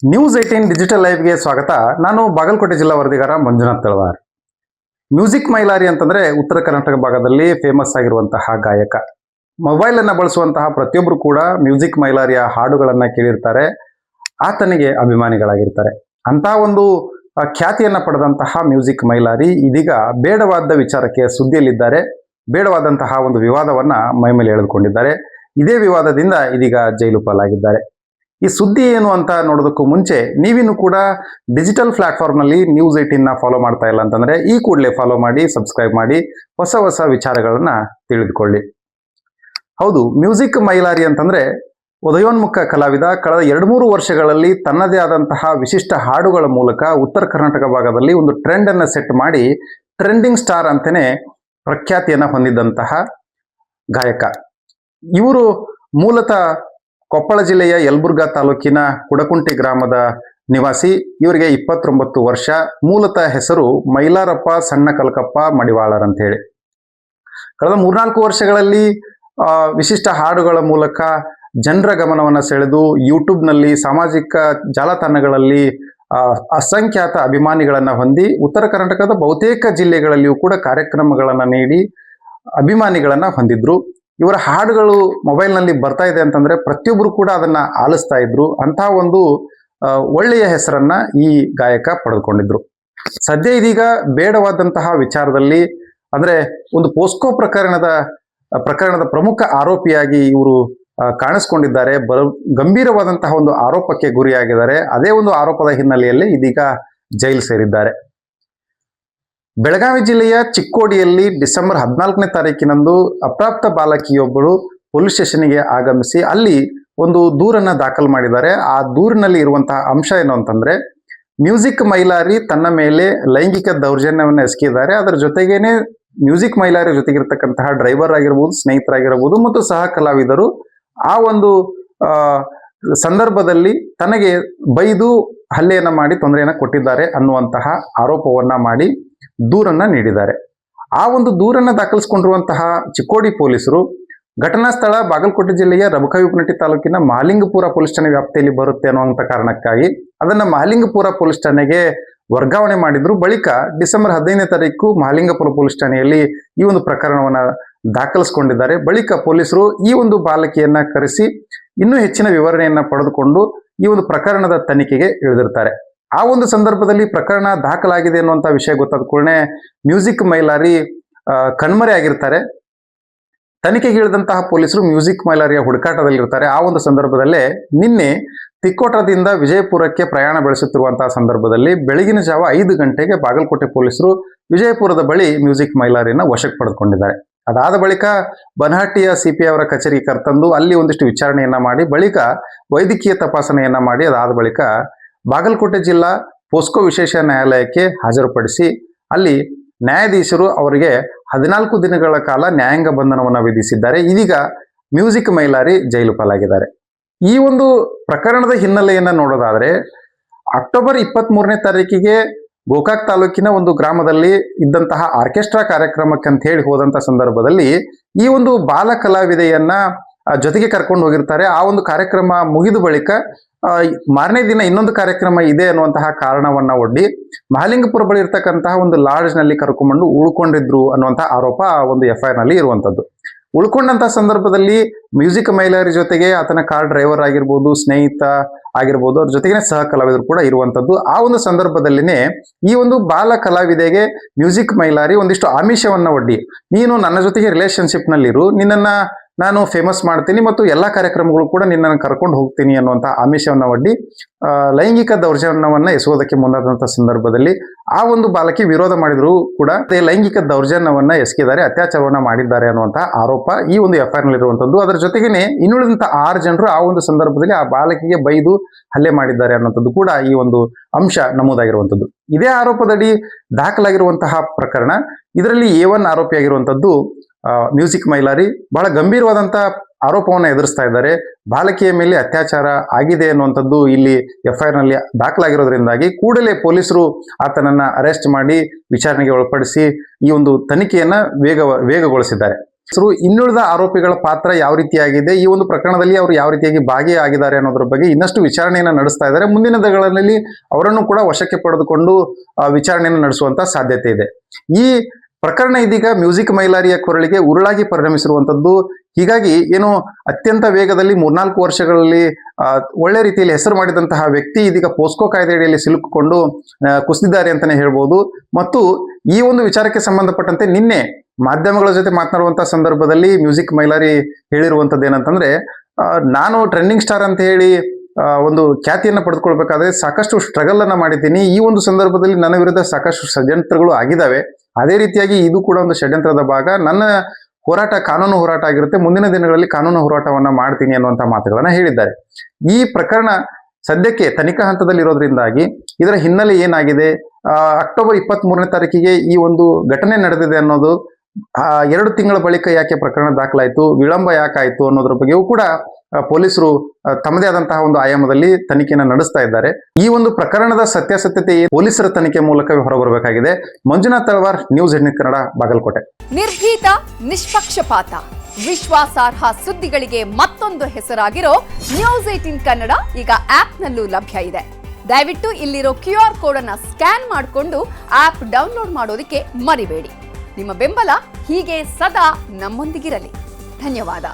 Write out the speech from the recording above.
News 18 digital ಲೈವ್ಗೆ ಸ್ವಾಗತ. ನಾನು ಬಾಗಲಕೋಟೆ ಜಿಲ್ಲಾ ವರದಿಗಾರ ಮಂಜುನಾಥ್ ತಳವಾರ್. ಮ್ಯೂಸಿಕ್ ಮೈಲಾರಿ ಅಂತಂದ್ರೆ ಉತ್ತರ ಕರ್ನಾಟಕ ಭಾಗದಲ್ಲಿ ಫೇಮಸ್ ಆಗಿರುವಂತಹ ಗಾಯಕ. ಮೊಬೈಲ್ ಅನ್ನ ಬಳಸುವಂತಹ ಪ್ರತಿಯೊಬ್ಬರು ಕೂಡ ಮ್ಯೂಸಿಕ್ ಮೈಲಾರಿಯ ಹಾಡುಗಳನ್ನ ಕೇಳಿರ್ತಾರೆ, ಆತನಿಗೆ ಅಭಿಮಾನಿಗಳಾಗಿರ್ತಾರೆ. ಅಂತ ಒಂದು ಖ್ಯಾತಿಯನ್ನ ಪಡೆದಂತಹ ಮ್ಯೂಸಿಕ್ ಮೈಲಾರಿ ಇದೀಗ ಬೇಡವಾದ ವಿಚಾರಕ್ಕೆ ಸುದ್ದಿಯಲ್ಲಿದ್ದಾರೆ. ಬೇಡವಾದಂತಹ ಒಂದು ವಿವಾದವನ್ನ ಮೈಮೇಲೆ ಎಳೆದುಕೊಂಡಿದ್ದಾರೆ. ಇದೇ ವಿವಾದದಿಂದ ಇದೀಗ ಜೈಲು ಪಾಲಾಗಿದ್ದಾರೆ. ಈ ಸುದ್ದಿ ಏನು ಅಂತ ನೋಡೋದಕ್ಕೂ ಮುಂಚೆ ನೀವಿನ್ನು ಕೂಡ ಡಿಜಿಟಲ್ ಪ್ಲಾಟ್ಫಾರ್ಮ್ನಲ್ಲಿ ನ್ಯೂಸ್ 18ನ ಫಾಲೋ ಮಾಡ್ತಾ ಇಲ್ಲ ಅಂತಂದ್ರೆ ಈ ಕೂಡಲೇ ಫಾಲೋ ಮಾಡಿ, ಸಬ್ಸ್ಕ್ರೈಬ್ ಮಾಡಿ, ಹೊಸ ಹೊಸ ವಿಚಾರಗಳನ್ನ ತಿಳಿದುಕೊಳ್ಳಿ. ಹೌದು, ಮ್ಯೂಸಿಕ್ ಮೈಲಾರಿ ಅಂತಂದ್ರೆ ಉದಯೋನ್ಮುಖ ಕಲಾವಿದ. ಕಳೆದ 2-3 ವರ್ಷಗಳಲ್ಲಿ ತನ್ನದೇ ಆದಂತಹ ವಿಶಿಷ್ಟ ಹಾಡುಗಳ ಮೂಲಕ ಉತ್ತರ ಕರ್ನಾಟಕ ಭಾಗದಲ್ಲಿ ಒಂದು ಟ್ರೆಂಡ್ ಅನ್ನ ಸೆಟ್ ಮಾಡಿ ಟ್ರೆಂಡಿಂಗ್ ಸ್ಟಾರ್ ಅಂತಾನೆ ಪ್ರಖ್ಯಾತಿಯನ್ನ ಹೊಂದಿದ್ದಂತಹ ಗಾಯಕ. ಇವರು ಮೂಲತಃ ಕೊಪ್ಪಳ ಜಿಲ್ಲೆಯ ಯಲಬುರ್ಗಾ ತಾಲೂಕಿನ ಕುಡಕುಂಟಿ ಗ್ರಾಮದ ನಿವಾಸಿ. ಇವರಿಗೆ 29 ವರ್ಷ. ಮೂಲತಃ ಹೆಸರು ಮೈಲಾರಪ್ಪ ಸಣ್ಣ ಕಲ್ಕಪ್ಪ ಮಡಿವಾಳರ್ ಅಂತ ಹೇಳಿ. ಕಳೆದ 3-4 ವರ್ಷಗಳಲ್ಲಿ ವಿಶಿಷ್ಟ ಹಾಡುಗಳ ಮೂಲಕ ಜನರ ಗಮನವನ್ನು ಸೆಳೆದು ಯೂಟ್ಯೂಬ್ನಲ್ಲಿ, ಸಾಮಾಜಿಕ ಜಾಲತಾಣಗಳಲ್ಲಿ ಅಸಂಖ್ಯಾತ ಅಭಿಮಾನಿಗಳನ್ನ ಹೊಂದಿ ಉತ್ತರ ಕರ್ನಾಟಕದ ಬಹುತೇಕ ಜಿಲ್ಲೆಗಳಲ್ಲಿಯೂ ಕೂಡ ಕಾರ್ಯಕ್ರಮಗಳನ್ನ ನೀಡಿ ಅಭಿಮಾನಿಗಳನ್ನ ಹೊಂದಿದ್ರು. ಇವರ ಹಾಡುಗಳು ಮೊಬೈಲ್ನಲ್ಲಿ ಬರ್ತಾ ಇದೆ ಅಂತಂದ್ರೆ ಪ್ರತಿಯೊಬ್ಬರು ಕೂಡ ಅದನ್ನ ಆಲಿಸ್ತಾ ಇದ್ರು. ಅಂತಹ ಒಂದು ಒಳ್ಳೆಯ ಹೆಸರನ್ನ ಈ ಗಾಯಕ ಪಡೆದುಕೊಂಡಿದ್ರು. ಸದ್ಯ ಇದೀಗ ಬೇಡವಾದಂತಹ ವಿಚಾರದಲ್ಲಿ ಅಂದ್ರೆ ಒಂದು ಪೋಸ್ಕೋ ಪ್ರಕರಣದ ಪ್ರಮುಖ ಆರೋಪಿಯಾಗಿ ಇವರು ಕಾಣಿಸ್ಕೊಂಡಿದ್ದಾರೆ. ಗಂಭೀರವಾದಂತಹ ಒಂದು ಆರೋಪಕ್ಕೆ ಗುರಿಯಾಗಿದ್ದಾರೆ. ಅದೇ ಒಂದು ಆರೋಪದ ಹಿನ್ನೆಲೆಯಲ್ಲಿ ಇದೀಗ ಜೈಲು ಸೇರಿದ್ದಾರೆ. ಬೆಳಗಾವಿ ಜಿಲ್ಲೆಯ ಚಿಕ್ಕೋಡಿಯಲ್ಲಿ ಡಿಸೆಂಬರ್ 14ನೇ ತಾರೀಕಿನಂದು ಅಪ್ರಾಪ್ತ ಬಾಲಕಿಯೊಬ್ಬಳು ಪೊಲೀಸ್ ಸ್ಟೇಷನ್ಗೆ ಆಗಮಿಸಿ ಅಲ್ಲಿ ಒಂದು ದೂರನ್ನ ದಾಖಲು ಮಾಡಿದ್ದಾರೆ. ಆ ದೂರಿನಲ್ಲಿ ಇರುವಂತಹ ಅಂಶ ಏನು ಅಂತಂದ್ರೆ, ಮ್ಯೂಸಿಕ್ ಮೈಲಾರಿ ತನ್ನ ಮೇಲೆ ಲೈಂಗಿಕ ದೌರ್ಜನ್ಯವನ್ನು ಎಸಗಿದ್ದಾರೆ. ಅದರ ಜೊತೆಗೇನೆ ಮ್ಯೂಸಿಕ್ ಮೈಲಾರಿ ಜೊತೆಗಿರ್ತಕ್ಕಂತಹ ಡ್ರೈವರ್ ಆಗಿರ್ಬೋದು, ಸ್ನೇಹಿತರಾಗಿರ್ಬೋದು ಮತ್ತು ಸಹ ಕಲಾವಿದರು ಆ ಒಂದು ಸಂದರ್ಭದಲ್ಲಿ ತನಗೆ ಬೈದು ಹಲ್ಲೆಯನ್ನ ಮಾಡಿ ತೊಂದರೆಯನ್ನ ಕೊಟ್ಟಿದ್ದಾರೆ ಅನ್ನುವಂತಹ ಆರೋಪವನ್ನ ಮಾಡಿ ದೂರನ್ನ ನೀಡಿದ್ದಾರೆ. ಆ ಒಂದು ದೂರನ್ನ ದಾಖಲಿಸಿಕೊಂಡಿರುವಂತಹ ಚಿಕ್ಕೋಡಿ ಪೊಲೀಸರು ಘಟನಾ ಸ್ಥಳ ಬಾಗಲಕೋಟೆ ಜಿಲ್ಲೆಯ ರಬಕವಿಪನಟ್ಟಿ ತಾಲೂಕಿನ ಮಹಾಲಿಂಗಪುರ ಪೊಲೀಸ್ ಠಾಣೆ ವ್ಯಾಪ್ತಿಯಲ್ಲಿ ಬರುತ್ತೆ ಅನ್ನುವಂಥ ಕಾರಣಕ್ಕಾಗಿ ಅದನ್ನ ಮಹಾಲಿಂಗಪುರ ಪೊಲೀಸ್ ಠಾಣೆಗೆ ವರ್ಗಾವಣೆ ಮಾಡಿದ್ರು. ಬಳಿಕ ಡಿಸೆಂಬರ್ 15ನೇ ತಾರೀಕು ಮಹಾಲಿಂಗಪುರ ಪೊಲೀಸ್ ಠಾಣೆಯಲ್ಲಿ ಈ ಒಂದು ಪ್ರಕರಣವನ್ನ ದಾಖಲಿಸಿಕೊಂಡಿದ್ದಾರೆ. ಬಳಿಕ ಪೊಲೀಸರು ಈ ಒಂದು ಬಾಲಕಿಯನ್ನ ಕರೆಸಿ ಇನ್ನೂ ಹೆಚ್ಚಿನ ವಿವರಣೆಯನ್ನ ಪಡೆದುಕೊಂಡು ಈ ಒಂದು ಪ್ರಕರಣದ ತನಿಖೆಗೆ ಇಳಿದಿರ್ತಾರೆ. ಆ ಒಂದು ಸಂದರ್ಭದಲ್ಲಿ ಪ್ರಕರಣ ದಾಖಲಾಗಿದೆ ಅನ್ನುವಂಥ ವಿಷಯ ಗೊತ್ತಾದ ಕೂಡಲೇ ಮ್ಯೂಸಿಕ್ ಮೈಲಾರಿ ಕಣ್ಮರೆ ಆಗಿರ್ತಾರೆ. ತನಿಖೆಗೆ ಇಳಿದಂತಹ ಪೊಲೀಸರು ಮ್ಯೂಸಿಕ್ ಮೈಲಾರಿಯ ಹುಡುಕಾಟದಲ್ಲಿರ್ತಾರೆ. ಆ ಒಂದು ಸಂದರ್ಭದಲ್ಲೇ ನಿನ್ನೆ ತಿಕ್ಕೋಟದಿಂದ ವಿಜಯಪುರಕ್ಕೆ ಪ್ರಯಾಣ ಬೆಳೆಸುತ್ತಿರುವಂತಹ ಸಂದರ್ಭದಲ್ಲಿ ಬೆಳಗಿನ ಜಾವ 5 ಗಂಟೆಗೆ ಬಾಗಲಕೋಟೆ ಪೊಲೀಸರು ವಿಜಯಪುರದ ಬಳಿ ಮ್ಯೂಸಿಕ್ ಮೈಲಾರಿಯನ್ನ ವಶಕ್ಕೆ ಪಡೆದುಕೊಂಡಿದ್ದಾರೆ. ಅದಾದ ಬಳಿಕ ಬನಹಟ್ಟಿಯ CPI ಅವರ ಕಚೇರಿಗೆ ಕರೆತಂದು ಅಲ್ಲಿ ಒಂದಿಷ್ಟು ವಿಚಾರಣೆಯನ್ನ ಮಾಡಿ ಬಳಿಕ ವೈದ್ಯಕೀಯ ತಪಾಸಣೆಯನ್ನ ಮಾಡಿ ಅದಾದ ಬಳಿಕ ಬಾಗಲಕೋಟೆ ಜಿಲ್ಲಾ ಪೋಸ್ಕೋ ವಿಶೇಷ ನ್ಯಾಯಾಲಯಕ್ಕೆ ಹಾಜರುಪಡಿಸಿ ಅಲ್ಲಿ ನ್ಯಾಯಾಧೀಶರು ಅವರಿಗೆ 14 ದಿನಗಳ ಕಾಲ ನ್ಯಾಯಾಂಗ ಬಂಧನವನ್ನು ವಿಧಿಸಿದ್ದಾರೆ. ಇದೀಗ ಮ್ಯೂಸಿಕ್ ಮೈಲಾರಿ ಜೈಲು ಪಾಲಾಗಿದ್ದಾರೆ. ಈ ಒಂದು ಪ್ರಕರಣದ ಹಿನ್ನೆಲೆಯನ್ನ ನೋಡೋದಾದ್ರೆ ಅಕ್ಟೋಬರ್ 23ನೇ ತಾರೀಕಿಗೆ ಗೋಕಾಕ್ ತಾಲೂಕಿನ ಒಂದು ಗ್ರಾಮದಲ್ಲಿ ಇದ್ದಂತಹ ಆರ್ಕೆಸ್ಟ್ರಾ ಕಾರ್ಯಕ್ರಮಕ್ಕೆ ಅಂತ ಹೇಳಿ ಹೋದಂತ ಸಂದರ್ಭದಲ್ಲಿ ಈ ಒಂದು ಬಾಲ ಕಲಾವಿದೆಯನ್ನ ಜೊತೆಗೆ ಕರ್ಕೊಂಡು ಹೋಗಿರ್ತಾರೆ. ಆ ಒಂದು ಕಾರ್ಯಕ್ರಮ ಮುಗಿದ ಬಳಿಕ ಮಾರನೇ ದಿನ ಇನ್ನೊಂದು ಕಾರ್ಯಕ್ರಮ ಇದೆ ಅನ್ನುವಂತಹ ಕಾರಣವನ್ನ ಒಡ್ಡಿ ಮಹಾಲಿಂಗಪುರ ಬಳಿ ಇರ್ತಕ್ಕಂತಹ ಒಂದು ಲಾಡ್ಜ್ ನಲ್ಲಿ ಕರ್ಕೊಂಡ್ಬಂದು ಉಳ್ಕೊಂಡಿದ್ರು ಅನ್ನುವಂತಹ ಆರೋಪ ಆ ಒಂದು FIR ನಲ್ಲಿ ಇರುವಂತದ್ದು. ಉಳ್ಕೊಂಡಂತಹ ಸಂದರ್ಭದಲ್ಲಿ ಮ್ಯೂಸಿಕ್ ಮೈಲಾರಿ ಜೊತೆಗೆ ಆತನ ಕಾರ್ ಡ್ರೈವರ್ ಆಗಿರ್ಬೋದು, ಸ್ನೇಹಿತ ಆಗಿರ್ಬೋದು, ಅದ್ರ ಜೊತೆಗೆ ಸಹ ಕಲಾವಿದರು ಕೂಡ ಇರುವಂತದ್ದು. ಆ ಒಂದು ಸಂದರ್ಭದಲ್ಲಿನೇ ಈ ಒಂದು ಬಾಲ ಕಲಾವಿದೆಗೆ ಮ್ಯೂಸಿಕ್ ಮೈಲಾರಿ ಒಂದಿಷ್ಟು ಆಮಿಷವನ್ನ ಒಡ್ಡಿ, ನೀನು ನನ್ನ ಜೊತೆಗೆ ರಿಲೇಶನ್ಶಿಪ್ ನಲ್ಲಿರು, ನಿನ್ನನ್ನ ನಾನು ಫೇಮಸ್ ಮಾಡ್ತೀನಿ ಮತ್ತು ಎಲ್ಲಾ ಕಾರ್ಯಕ್ರಮಗಳು ಕೂಡ ನಿನ್ನನ್ನು ಕರ್ಕೊಂಡು ಹೋಗ್ತೀನಿ ಅನ್ನುವಂಥ ಆಮಿಷವನ್ನ ಒಡ್ಡಿ ಲೈಂಗಿಕ ದೌರ್ಜನ್ಯವನ್ನ ಎಸಗೋದಕ್ಕೆ ಮುಂದಾದಂಥ ಸಂದರ್ಭದಲ್ಲಿ ಆ ಒಂದು ಬಾಲಕಿ ವಿರೋಧ ಮಾಡಿದ್ರು ಕೂಡ ಲೈಂಗಿಕ ದೌರ್ಜನ್ಯವನ್ನ ಎಸಗಿದ್ದಾರೆ, ಅತ್ಯಾಚಾರವನ್ನ ಮಾಡಿದ್ದಾರೆ ಅನ್ನುವಂತಹ ಆರೋಪ ಈ ಒಂದು FIR ನಲ್ಲಿರುವಂತದ್ದು. ಅದರ ಜೊತೆಗೇನೆ ಇನ್ನುಳಿದಂತ 6 ಜನರು ಆ ಒಂದು ಸಂದರ್ಭದಲ್ಲಿ ಆ ಬಾಲಕಿಗೆ ಬೈದು ಹಲ್ಲೆ ಮಾಡಿದ್ದಾರೆ ಅನ್ನುವಂಥದ್ದು ಕೂಡ ಈ ಒಂದು ಅಂಶ ನಮೂದಾಗಿರುವಂತದ್ದು. ಇದೇ ಆರೋಪದಡಿ ದಾಖಲಾಗಿರುವಂತಹ ಪ್ರಕರಣ. ಇದರಲ್ಲಿ A1 ಆರೋಪಿಯಾಗಿರುವಂತದ್ದು ಮ್ಯೂಸಿಕ್ ಮೈಲಾರಿ ಬಹಳ ಗಂಭೀರವಾದಂತಹ ಆರೋಪವನ್ನು ಎದುರಿಸ್ತಾ ಇದ್ದಾರೆ. ಬಾಲಕಿಯ ಮೇಲೆ ಅತ್ಯಾಚಾರ ಆಗಿದೆ ಅನ್ನುವಂಥದ್ದು ಇಲ್ಲಿ FIR ನಲ್ಲಿ ದಾಖಲಾಗಿರೋದ್ರಿಂದಾಗಿ ಕೂಡಲೇ ಪೊಲೀಸರು ಆತನನ್ನ ಅರೆಸ್ಟ್ ಮಾಡಿ ವಿಚಾರಣೆಗೆ ಒಳಪಡಿಸಿ ಈ ಒಂದು ತನಿಖೆಯನ್ನ ವೇಗಗೊಳಿಸಿದ್ದಾರೆ. ಇನ್ನುಳಿದ ಆರೋಪಿಗಳ ಪಾತ್ರ ಯಾವ ರೀತಿಯಾಗಿದೆ, ಈ ಒಂದು ಪ್ರಕರಣದಲ್ಲಿ ಅವರು ಯಾವ ರೀತಿಯಾಗಿ ಭಾಗಿಯಾಗಿದ್ದಾರೆ ಅನ್ನೋದ್ರ ಬಗ್ಗೆ ಇನ್ನಷ್ಟು ವಿಚಾರಣೆಯನ್ನು ನಡೆಸ್ತಾ ಇದ್ದಾರೆ. ಮುಂದಿನ ದಿನಗಳಲ್ಲಿ ಅವರನ್ನು ಕೂಡ ವಶಕ್ಕೆ ಪಡೆದುಕೊಂಡು ವಿಚಾರಣೆಯನ್ನು ನಡೆಸುವಂತ ಸಾಧ್ಯತೆ ಇದೆ. ಈ ಪ್ರಕರಣ ಇದೀಗ ಮ್ಯೂಸಿಕ್ ಮೈಲಾರಿಯ ಕೊರಳಿಗೆ ಉರುಳಾಗಿ ಪರಿಣಮಿಸಿರುವಂತದ್ದು. ಹೀಗಾಗಿ ಏನು ಅತ್ಯಂತ ವೇಗದಲ್ಲಿ 3-4 ವರ್ಷಗಳಲ್ಲಿ ಒಳ್ಳೆ ರೀತಿಯಲ್ಲಿ ಹೆಸರು ಮಾಡಿದಂತಹ ವ್ಯಕ್ತಿ ಇದೀಗ ಪೋಸ್ಕೋ ಕಾಯ್ದೆಯಡಿಯಲ್ಲಿ ಸಿಲುಕಿಕೊಂಡು ಕುಸಿದಿದ್ದಾರೆ ಅಂತಾನೆ ಹೇಳ್ಬೋದು. ಮತ್ತು ಈ ಒಂದು ವಿಚಾರಕ್ಕೆ ಸಂಬಂಧಪಟ್ಟಂತೆ ನಿನ್ನೆ ಮಾಧ್ಯಮಗಳ ಜೊತೆ ಮಾತನಾಡುವಂತಹ ಸಂದರ್ಭದಲ್ಲಿ ಮ್ಯೂಸಿಕ್ ಮೈಲಾರಿ ಹೇಳಿರುವಂತದ್ದು ಏನಂತಂದ್ರೆ, ನಾನು ಟ್ರೆಂಡಿಂಗ್ ಸ್ಟಾರ್ ಅಂತ ಹೇಳಿ ಒಂದು ಖ್ಯಾತಿಯನ್ನು ಪಡೆದುಕೊಳ್ಬೇಕಾದ್ರೆ ಸಾಕಷ್ಟು ಸ್ಟ್ರಗಲ್ ಅನ್ನ ಮಾಡಿದ್ದೀನಿ. ಈ ಒಂದು ಸಂದರ್ಭದಲ್ಲಿ ನನ್ನ ವಿರುದ್ಧ ಸಾಕಷ್ಟು ಷಡ್ಯಂತ್ರಗಳು ಆಗಿದ್ದಾವೆ. ಅದೇ ರೀತಿಯಾಗಿ ಇದು ಕೂಡ ಒಂದು ಷಡ್ಯಂತ್ರದ ಭಾಗ. ನನ್ನ ಹೋರಾಟ ಕಾನೂನು ಹೋರಾಟ ಆಗಿರುತ್ತೆ. ಮುಂದಿನ ದಿನಗಳಲ್ಲಿ ಕಾನೂನು ಹೋರಾಟವನ್ನ ಮಾಡ್ತೀನಿ ಅನ್ನುವಂತಹ ಮಾತುಗಳನ್ನ ಹೇಳಿದ್ದಾರೆ. ಈ ಪ್ರಕರಣ ಸದ್ಯಕ್ಕೆ ತನಿಖಾ ಹಂತದಲ್ಲಿ ಇರೋದ್ರಿಂದಾಗಿ ಇದರ ಹಿನ್ನೆಲೆ ಏನಾಗಿದೆ, ಅಕ್ಟೋಬರ್ 23ನೇ ತಾರೀಕಿಗೆ ಈ ಒಂದು ಘಟನೆ ನಡೆದಿದೆ ಅನ್ನೋದು, 2 ತಿಂಗಳ ಬಳಿಕ ಯಾಕೆ ಪ್ರಕರಣ ದಾಖಲಾಯಿತು, ವಿಳಂಬ ಯಾಕಾಯಿತು ಅನ್ನೋದ್ರ ಬಗ್ಗೆಯೂ ಕೂಡ ಪೊಲೀಸರು ತಮ್ಮದೇ ಆದಂತಹ ಒಂದು ಆಯಾಮದಲ್ಲಿ ತನಿಖೆಯನ್ನು ನಡೆಸ್ತಾ ಇದ್ದಾರೆ. ಈ ಒಂದು ಪ್ರಕರಣದ ಸತ್ಯಾಸತ್ಯತೆ ಪೊಲೀಸರ ತನಿಖೆ ಮೂಲಕವೇ ಹೊರಬರಬೇಕಾಗಿದೆ. ಮಂಜುನಾಥ್ ತಳವಾರ್, ನ್ಯೂಸ್ 18 ಕನ್ನಡ, ಬಾಗಲಕೋಟೆ. ನಿರ್ಭೀತ, ನಿಷ್ಪಕ್ಷಪಾತ, ವಿಶ್ವಾಸಾರ್ಹ ಸುದ್ದಿಗಳಿಗೆ ಮತ್ತೊಂದು ಹೆಸರಾಗಿರೋ ನ್ಯೂಸ್ 18 ಕನ್ನಡ ಈಗ ಆಪ್ನಲ್ಲೂ ಲಭ್ಯ ಇದೆ. ದಯವಿಟ್ಟು ಇಲ್ಲಿರೋ QR ಕೋಡ್ ಅನ್ನ ಸ್ಕ್ಯಾನ್ ಮಾಡಿಕೊಂಡು ಆಪ್ ಡೌನ್ಲೋಡ್ ಮಾಡೋದಕ್ಕೆ ಮರಿಬೇಡಿ. ನಿಮ್ಮ ಬೆಂಬಲ ಹೀಗೆ ಸದಾ ನಮ್ಮೊಂದಿಗಿರಲಿ. ಧನ್ಯವಾದ.